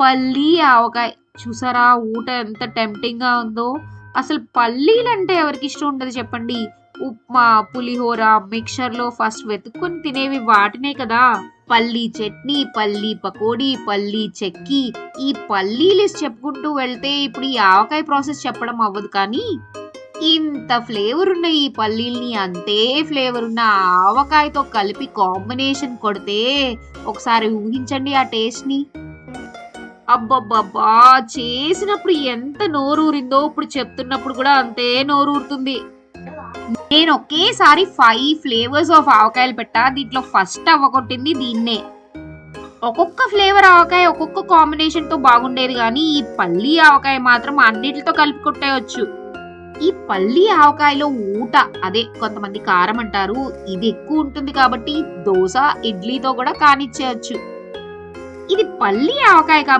పల్లి ఆవకాయ చూసారా? ఊట ఎంత టెంప్టింగ్ గా ఉందో. అసలు పల్లీలంటే ఎవరికి ఇష్టం ఉండదు చెప్పండి? ఉప్మా, పులిహోర, మిక్చర్ లో ఫస్ట్ వెతుక్కొని తినేవి వాటినే కదా. పల్లీ చట్నీ, పల్లీ పకోడీ, పల్లీ చెక్కి, ఈ పల్లీ లిస్ట్ చెప్పుకుంటూ వెళ్తే ఇప్పుడు ఈ ఆవకాయ ప్రాసెస్ చెప్పడం అవ్వదు. కానీ ఇంత ఫ్లేవర్ ఉన్న ఈ పల్లీల్ని అంతే ఫ్లేవర్ ఉన్న ఆవకాయతో కలిపి కాంబినేషన్ కొడితే ఒకసారి ఊహించండి ఆ టేస్ట్ ని. అబ్బబ్బబ్బా! చేసినప్పుడు ఎంత నోరూరిందో ఇప్పుడు చెప్తున్నప్పుడు కూడా అంతే నోరూరుతుంది. నేను ఒకేసారి 5 ఫ్లేవర్స్ ఆఫ్ ఆవకాయలు పెట్టా. దీంట్లో ఫస్ట్ అవ్వగొట్టింది దీన్నే. ఒక్కొక్క ఫ్లేవర్ ఆవకాయ ఒక్కొక్క కాంబినేషన్ తో బాగుండేది కానీ ఈ పల్లి ఆవకాయ మాత్రం అన్నిటితో కలిపి కొట్టేయచ్చు. ఈ పల్లి ఆవకాయలో ఊట, అదే కొంతమంది కారం అంటారు, ఇది ఎక్కువ ఉంటుంది కాబట్టి దోశ, ఇడ్లీతో కూడా కానిచ్చేయచ్చు. ఇది పల్లి ఆవకాయ కాబట్టి